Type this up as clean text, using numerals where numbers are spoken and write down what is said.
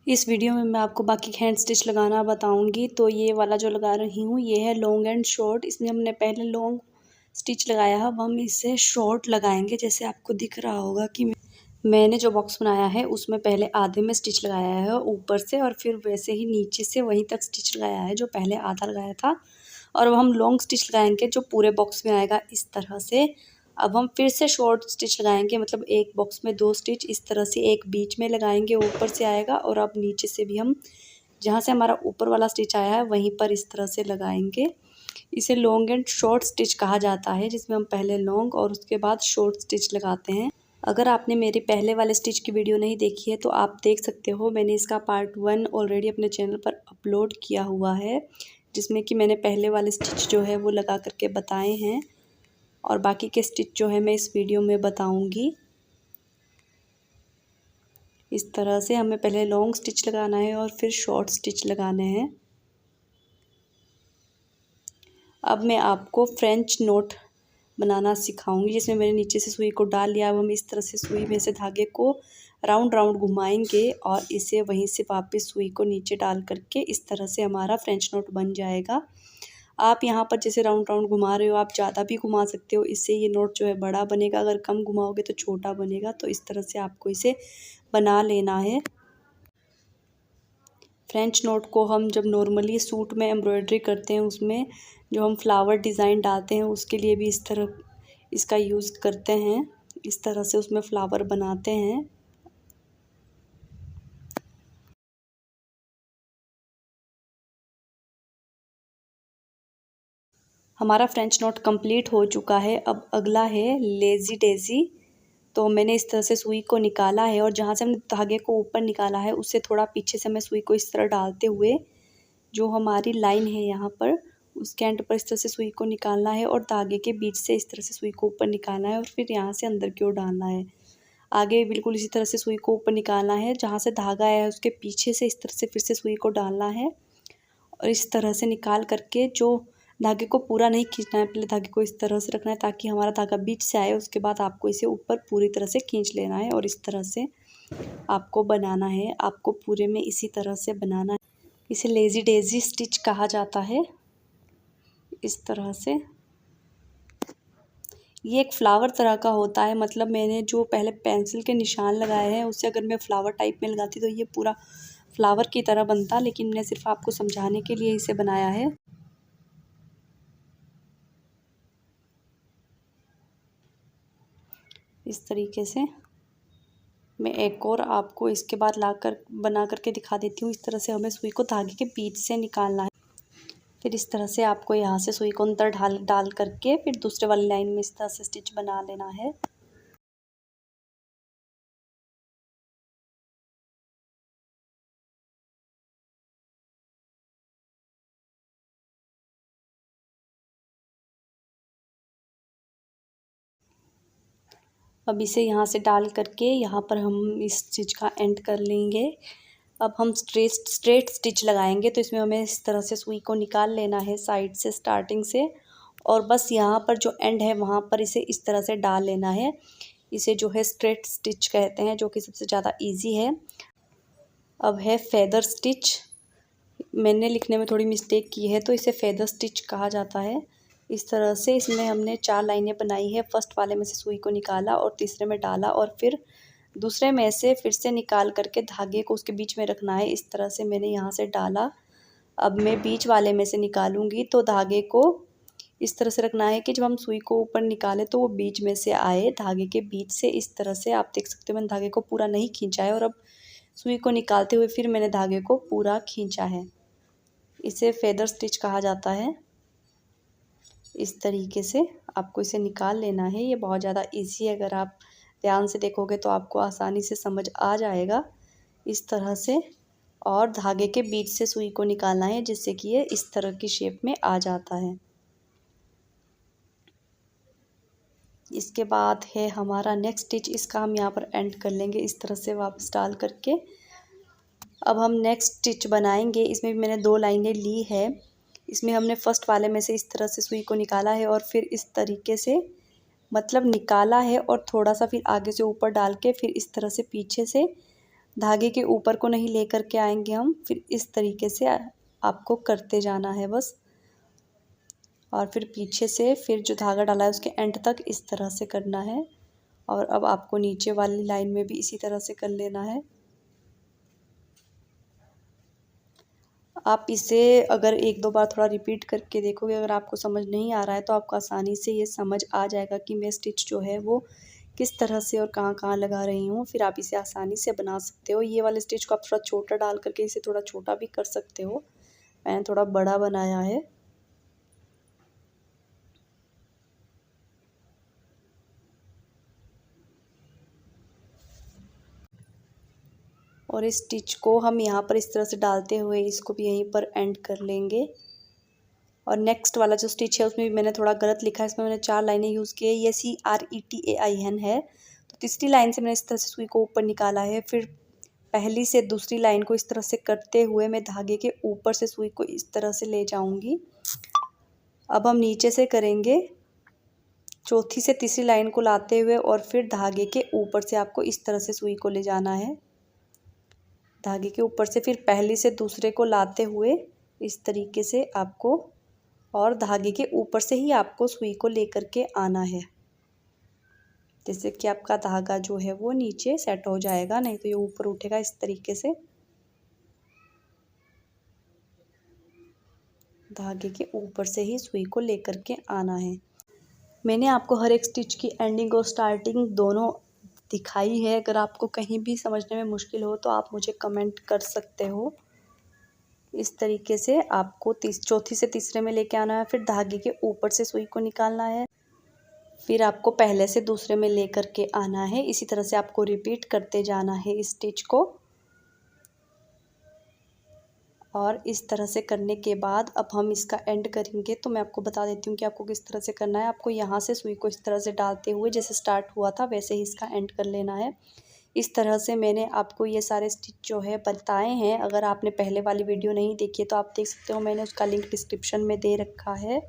इस वीडियो में मैं आपको बाकी हैंड स्टिच लगाना बताऊंगी। तो ये वाला जो लगा रही हूँ ये है लॉन्ग एंड शॉर्ट। इसमें हमने पहले लॉन्ग स्टिच लगाया है, अब हम इसे शॉर्ट लगाएंगे। जैसे आपको दिख रहा होगा कि मैंने जो बॉक्स बनाया है उसमें पहले आधे में स्टिच लगाया है ऊपर से, और फिर वैसे ही नीचे से वहीं तक स्टिच लगाया है जो पहले आधा लगाया था। और अब हम लॉन्ग स्टिच लगाएंगे जो पूरे बॉक्स में आएगा इस तरह से। अब हम फिर से शॉर्ट स्टिच लगाएंगे, मतलब एक बॉक्स में 2 स्टिच इस तरह से, एक बीच में लगाएंगे ऊपर से आएगा, और अब नीचे से भी हम जहाँ से हमारा ऊपर वाला स्टिच आया है वहीं पर इस तरह से लगाएंगे। इसे लॉन्ग एंड शॉर्ट स्टिच कहा जाता है, जिसमें हम पहले लॉन्ग और उसके बाद शॉर्ट स्टिच लगाते हैं। अगर आपने मेरे पहले वाले स्टिच की वीडियो नहीं देखी है तो आप देख सकते हो, मैंने इसका पार्ट 1 ऑलरेडी अपने चैनल पर अपलोड किया हुआ है, जिसमें कि मैंने पहले वाले स्टिच जो है वो लगा करके बताए हैं, और बाकी के स्टिच जो है मैं इस वीडियो में बताऊंगी। इस तरह से हमें पहले लॉन्ग स्टिच लगाना है और फिर शॉर्ट स्टिच लगाने हैं। अब मैं आपको फ्रेंच नोट बनाना सिखाऊंगी, जिसमें मैंने नीचे से सुई को डाल लिया। अब हम इस तरह से सुई में से धागे को राउंड राउंड घुमाएंगे और इसे वहीं से वापस सुई को नीचे डाल करके इस तरह से हमारा फ्रेंच नोट बन जाएगा। आप यहाँ पर जैसे राउंड राउंड घुमा रहे हो, आप ज़्यादा भी घुमा सकते हो, इससे ये नोट जो है बड़ा बनेगा। अगर कम घुमाओगे तो छोटा बनेगा। तो इस तरह से आपको इसे बना लेना है। फ्रेंच नोट को हम जब नॉर्मली सूट में एम्ब्रॉयडरी करते हैं उसमें जो हम फ्लावर डिज़ाइन डालते हैं उसके लिए भी इस तरह इसका यूज़ करते हैं। इस तरह से उसमें फ्लावर बनाते हैं। हमारा फ्रेंच नोट कंप्लीट हो चुका है। अब अगला है लेज़ी डेज़ी। तो मैंने इस तरह से सुई को निकाला है, और जहाँ से हमने धागे को ऊपर निकाला है उससे थोड़ा पीछे से मैं सुई को इस तरह डालते हुए जो हमारी लाइन है यहाँ पर उसके एंड पर इस तरह से सुई को निकालना है, और धागे के बीच से इस तरह से सुई को ऊपर निकालना है, और फिर यहाँ से अंदर की ओर डालना है। आगे बिल्कुल इसी तरह से सुई को ऊपर निकालना है, जहाँ से धागा आया है उसके पीछे से इस तरह से फिर से सुई को डालना है, और इस तरह से निकाल करके जो धागे को पूरा नहीं खींचना है, पहले धागे को इस तरह से रखना है ताकि हमारा धागा बीच से आए। उसके बाद आपको इसे ऊपर पूरी तरह से खींच लेना है, और इस तरह से आपको बनाना है। आपको पूरे में इसी तरह से बनाना है। इसे लेज़ी डेज़ी स्टिच कहा जाता है। इस तरह से ये एक फ्लावर तरह का होता है, मतलब मैंने जो पहले पेंसिल के निशान लगाए हैं उससे अगर मैं फ्लावर टाइप में लगाती तो ये पूरा फ्लावर की तरह बनता, लेकिन मैंने सिर्फ आपको समझाने के लिए इसे बनाया है। इस तरीके से मैं एक और आपको इसके बाद लाकर बना करके दिखा देती हूँ। इस तरह से हमें सुई को धागे के बीच से निकालना है। फिर इस तरह से आपको यहाँ से सुई को अंदर डाल करके फिर दूसरे वाली लाइन में इस तरह से स्टिच बना लेना है। अब इसे यहाँ से डाल करके यहाँ पर हम इस स्टिच का एंड कर लेंगे। अब हम स्ट्रेट स्टिच लगाएंगे, तो इसमें हमें इस तरह से सुई को निकाल लेना है साइड से स्टार्टिंग से, और बस यहाँ पर जो एंड है वहाँ पर इसे इस तरह से डाल लेना है। इसे जो है स्ट्रेट स्टिच कहते हैं, जो कि सबसे ज़्यादा इजी है। अब है फेदर स्टिच। मैंने लिखने में थोड़ी मिस्टेक की है, तो इसे फेदर स्टिच कहा जाता है। इस तरह से इसमें हमने 4 लाइनें बनाई है। फर्स्ट वाले में से सुई को निकाला और तीसरे में डाला, और फिर दूसरे में से फिर से निकाल करके धागे को उसके बीच में रखना है। इस तरह से मैंने यहाँ से डाला। अब मैं बीच वाले में से निकालूंगी तो धागे को इस तरह से रखना है कि जब हम सुई को ऊपर निकालें तो वो बीच में से आए, धागे के बीच से। इस तरह से आप देख सकते हो मैंने धागे को पूरा नहीं खींचा है, और अब सुई को निकालते हुए फिर मैंने धागे को पूरा खींचा है। इसे फेदर स्टिच कहा जाता है। इस तरीके से आपको इसे निकाल लेना है। ये बहुत ज़्यादा इजी है, अगर आप ध्यान से देखोगे तो आपको आसानी से समझ आ जाएगा। इस तरह से, और धागे के बीच से सुई को निकालना है जिससे कि ये इस तरह की शेप में आ जाता है। इसके बाद है हमारा नेक्स्ट स्टिच। इसका हम यहाँ पर एंड कर लेंगे इस तरह से वापस डाल करके। अब हम नेक्स्ट स्टिच बनाएंगे। इसमें भी मैंने 2 लाइनें ली है। इसमें हमने फर्स्ट वाले में से इस तरह से सुई को निकाला है, और फिर इस तरीके से, मतलब निकाला है और थोड़ा सा फिर आगे से ऊपर डाल के फिर इस तरह से पीछे से धागे के ऊपर को नहीं लेकर के आएंगे हम, फिर इस तरीके से आपको करते जाना है बस। और फिर पीछे से फिर जो धागा डाला है उसके एंड तक इस तरह से करना है। और अब आपको नीचे वाली लाइन में भी इसी तरह से कर लेना है। आप इसे अगर एक दो बार थोड़ा रिपीट करके देखोगे, अगर आपको समझ नहीं आ रहा है तो आपको आसानी से ये समझ आ जाएगा कि मैं स्टिच जो है वो किस तरह से और कहाँ कहाँ लगा रही हूँ। फिर आप इसे आसानी से बना सकते हो। ये वाले स्टिच को आप थोड़ा छोटा डाल करके इसे थोड़ा छोटा भी कर सकते हो। मैंने थोड़ा बड़ा बनाया है। और इस स्टिच को हम यहाँ पर इस तरह से डालते हुए इसको भी यहीं पर एंड कर लेंगे। और नेक्स्ट वाला जो स्टिच है उसमें भी मैंने थोड़ा गलत लिखा है, इसमें मैंने 4 लाइनें यूज़ की है। ये CRETAIN है। तो तीसरी लाइन से मैंने इस तरह से सुई को ऊपर निकाला है। फिर पहली से दूसरी लाइन को इस तरह से करते हुए मैं धागे के ऊपर से सुई को इस तरह से ले जाऊंगी। अब हम नीचे से करेंगे, चौथी से तीसरी लाइन को लाते हुए और फिर धागे के ऊपर से आपको इस तरह से सुई को ले जाना है। धागे के ऊपर से फिर पहली से दूसरे को लाते हुए इस तरीके से आपको, और धागे के ऊपर से ही आपको सुई को लेकर के आना है, जैसे कि आपका धागा जो है वो नीचे सेट हो जाएगा, नहीं तो ये ऊपर उठेगा इस तरीके से। धागे के ऊपर से ही सुई को लेकर के आना है। मैंने आपको हर एक स्टिच की एंडिंग और स्टार्टिंग दोनों दिखाई है। अगर आपको कहीं भी समझने में मुश्किल हो तो आप मुझे कमेंट कर सकते हो। इस तरीके से आपको चौथी से तीसरे में लेके आना है। फिर धागे के ऊपर से सुई को निकालना है। फिर आपको पहले से दूसरे में लेकर के आना है। इसी तरह से आपको रिपीट करते जाना है इस स्टिच को। और इस तरह से करने के बाद अब हम इसका एंड करेंगे। तो मैं आपको बता देती हूँ कि आपको किस तरह से करना है। आपको यहाँ से सुई को इस तरह से डालते हुए जैसे स्टार्ट हुआ था वैसे ही इसका एंड कर लेना है। इस तरह से मैंने आपको ये सारे स्टिच जो है बताए हैं। अगर आपने पहले वाली वीडियो नहीं देखी है तो आप देख सकते हो, मैंने उसका लिंक डिस्क्रिप्शन में दे रखा है।